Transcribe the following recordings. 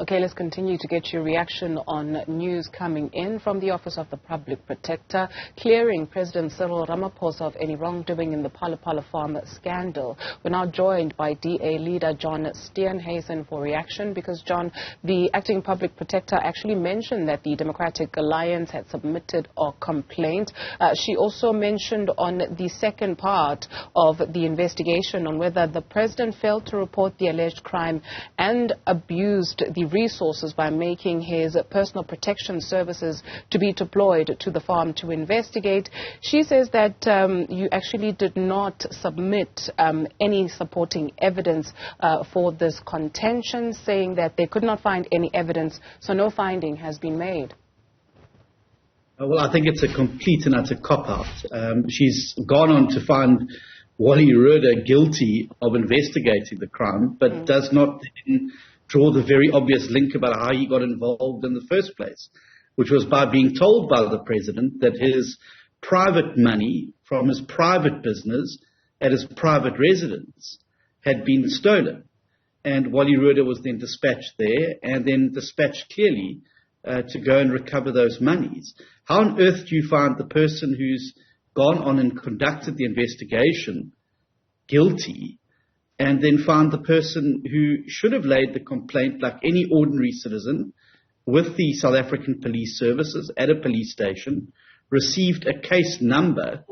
Okay, let's continue to get your reaction on news coming in from the Office of the Public Protector, clearing President Cyril Ramaphosa of any wrongdoing in the Phala Phala farm scandal. We're now joined by DA leader John Steenhuisen for reaction because, John, the acting Public Protector actually mentioned that the Democratic Alliance had submitted a complaint. She also mentioned on the second part of the investigation on whether the president failed to report the alleged crime and abused the resources by making his personal protection services to be deployed to the farm to investigate. She says that you actually did not submit any supporting evidence for this contention, saying that they could not find any evidence, so no finding has been made. Well, I think it's a complete and utter cop-out. She's gone on to find Wally Rhoda guilty of investigating the crime, but does not draw the very obvious link about how he got involved in the first place, which was by being told by the president that his private money from his private business at his private residence had been stolen. And Wally Rhoda was then dispatched there and then dispatched clearly to go and recover those monies. How on earth do you find the person who's gone on and conducted the investigation guilty and then found the person who should have laid the complaint like any ordinary citizen with the South African police services at a police station, received a case number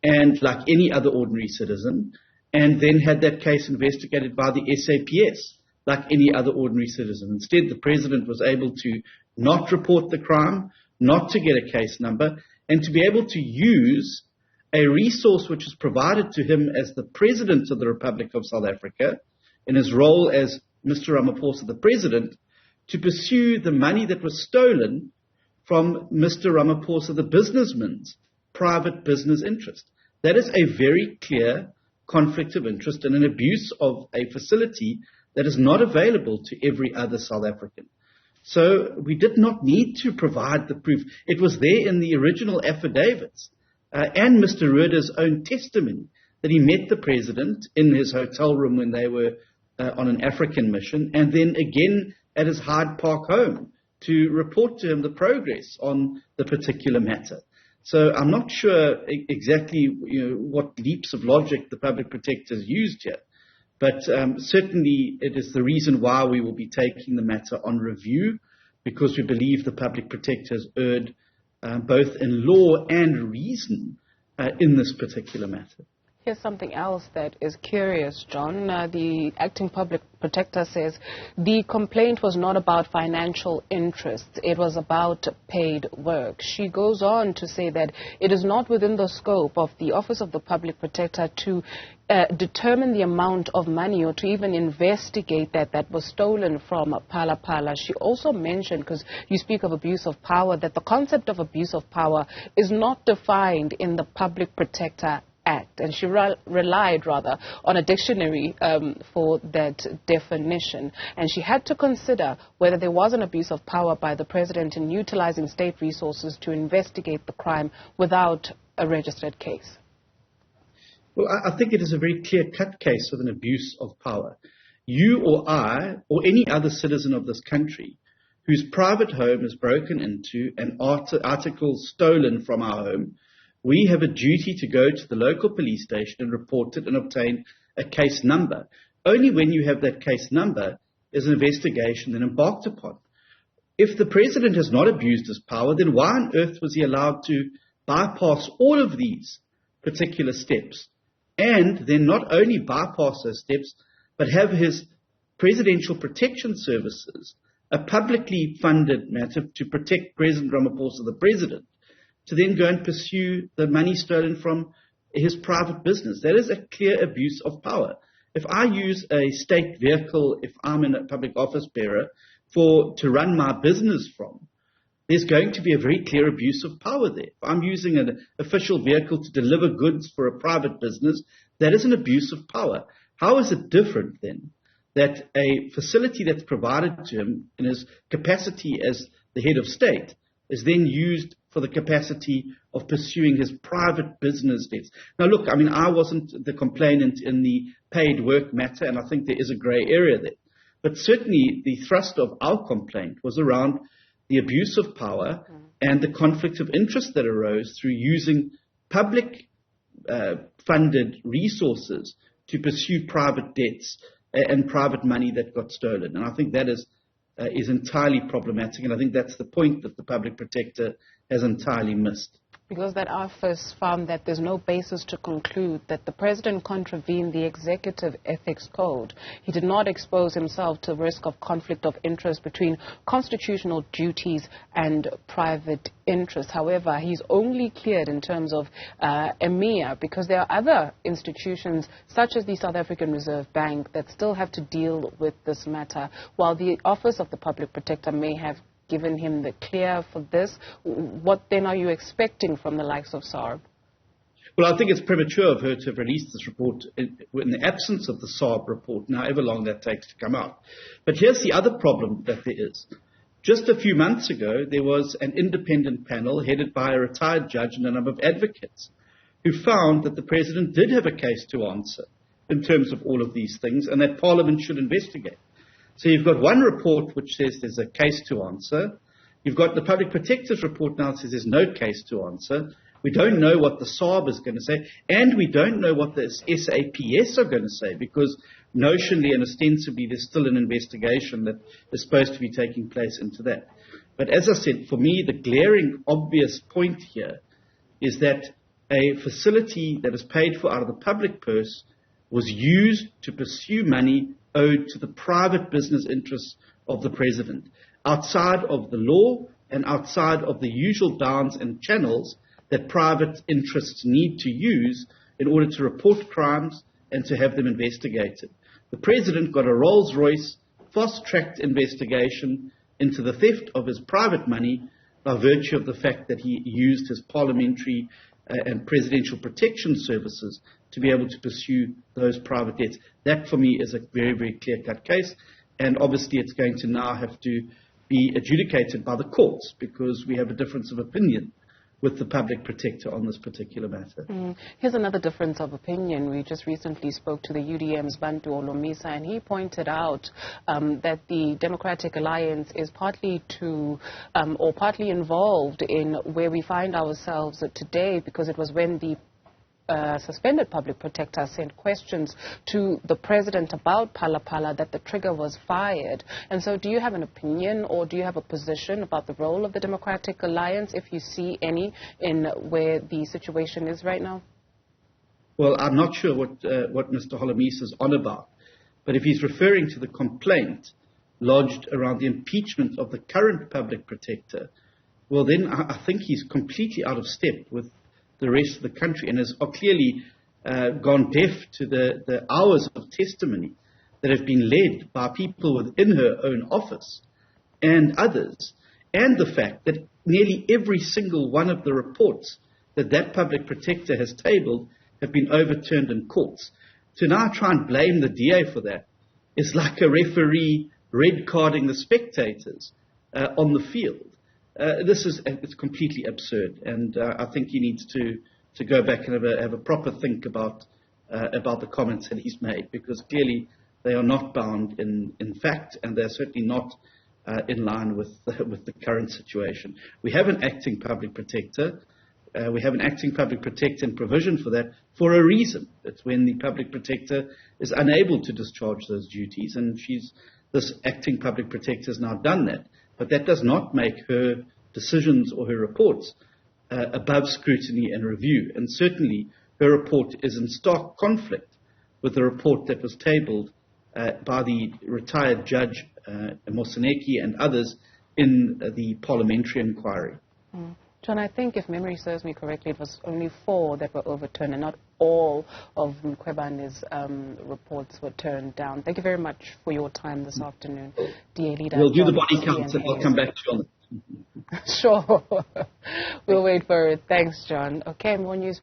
and like any other ordinary citizen, and then had that case investigated by the SAPS like any other ordinary citizen? Instead, the president was able to not report the crime, not to get a case number, and to be able to use a resource which was provided to him as the President of the Republic of South Africa, in his role as Mr. Ramaphosa, the President, to pursue the money that was stolen from Mr. Ramaphosa, the businessman's private business interest. That is a very clear conflict of interest and an abuse of a facility that is not available to every other South African. So we did not need to provide the proof. It was there in the original affidavits. And Mr. Rhoda's own testimony that he met the president in his hotel room when they were on an African mission, and then again at his Hyde Park home to report to him the progress on the particular matter. So I'm not sure exactly what leaps of logic the public protector has used here, but certainly it is the reason why we will be taking the matter on review, because we believe the public protector has erred both in law and reason in this particular matter. Here's something else that is curious, John. The acting public protector says the complaint was not about financial interests. It was about paid work. She goes on to say that it is not within the scope of the Office of the Public Protector to determine the amount of money or to even investigate that was stolen from Phala Phala. She also mentioned, because you speak of abuse of power, that the concept of abuse of power is not defined in the Public Protector Act, and she relied on a dictionary for that definition, and she had to consider whether there was an abuse of power by the president in utilizing state resources to investigate the crime without a registered case. Well, I think it is a very clear-cut case of an abuse of power. You or I or any other citizen of this country whose private home is broken into and articles stolen from our home, we have a duty to go to the local police station and report it and obtain a case number. Only when you have that case number is an investigation then embarked upon. If the president has not abused his power, then why on earth was he allowed to bypass all of these particular steps and then not only bypass those steps, but have his presidential protection services, a publicly funded matter to protect President Ramaphosa, the president, to then go and pursue the money stolen from his private business? That is a clear abuse of power. If I use a state vehicle, if I'm in a public office bearer, to run my business from, there's going to be a very clear abuse of power there. If I'm using an official vehicle to deliver goods for a private business, that is an abuse of power. How is it different then that a facility that's provided to him in his capacity as the head of state is then used for the capacity of pursuing his private business debts? Now, look, I mean, I wasn't the complainant in the paid work matter, and I think there is a grey area there. But certainly the thrust of our complaint was around the abuse of power and the conflict of interest that arose through using public funded resources to pursue private debts and private money that got stolen. And I think that is entirely problematic, and I think that's the point that the public protector has entirely missed. Because that office found that there's no basis to conclude that the president contravened the executive ethics code. He did not expose himself to risk of conflict of interest between constitutional duties and private interests. However, he's only cleared in terms of EMEA because there are other institutions such as the South African Reserve Bank that still have to deal with this matter. While the Office of the Public Protector may have given him the clear for this, what then are you expecting from the likes of SARB? Well, I think it's premature of her to have released this report in the absence of the SARB report, however long that takes to come out. But here's the other problem that there is. Just a few months ago, there was an independent panel headed by a retired judge and a number of advocates who found that the president did have a case to answer in terms of all of these things and that Parliament should investigate. So you've got one report which says there's a case to answer. You've got the Public Protector's report now that says there's no case to answer. We don't know what the SARB is going to say, and we don't know what the SAPS are going to say, because notionally and ostensibly there's still an investigation that is supposed to be taking place into that. But as I said, for me, the glaring obvious point here is that a facility that is paid for out of the public purse was used to pursue money owed to the private business interests of the president, outside of the law and outside of the usual bounds and channels that private interests need to use in order to report crimes and to have them investigated. The president got a Rolls-Royce fast-tracked investigation into the theft of his private money by virtue of the fact that he used his parliamentary and presidential protection services to be able to pursue those private debts. That, for me, is a very, very clear-cut case, and obviously it's going to now have to be adjudicated by the courts because we have a difference of opinion with the public protector on this particular matter. Here's another difference of opinion. We just recently spoke to the UDM's Bantu Olomisa, and he pointed out that the Democratic Alliance is partly involved in where we find ourselves today, because it was when the suspended public protector sent questions to the president about Phala Phala that the trigger was fired. And so do you have an opinion or do you have a position about the role of the Democratic Alliance, if you see any, in where the situation is right now? Well, I'm not sure what Mr. Holomisa is on about, but if he's referring to the complaint lodged around the impeachment of the current public protector, well then I think he's completely out of step with the rest of the country and has clearly gone deaf to the hours of testimony that have been led by people within her own office and others, and the fact that nearly every single one of the reports that that public protector has tabled have been overturned in courts. To now try and blame the DA for that is like a referee red carding the spectators on the field. It's completely absurd, and I think he needs to go back and have a proper think about the comments that he's made, because clearly they are not bound in fact, and they're certainly not in line with the current situation. We have an acting public protector. We have an acting public protector and provision for that for a reason. It's when the public protector is unable to discharge those duties, and this acting public protector has now done that. But that does not make her decisions or her reports above scrutiny and review. And certainly her report is in stark conflict with the report that was tabled by the retired judge Moseneke and others in the parliamentary inquiry. John, I think if memory serves me correctly, it was only 4 that were overturned and not all of Mkhwebane's reports were turned down. Thank you very much for your time this afternoon, DA Leader. We'll do the body count and I'll come back to you on it. Sure. We'll wait for it. Thanks, John. Okay, more news.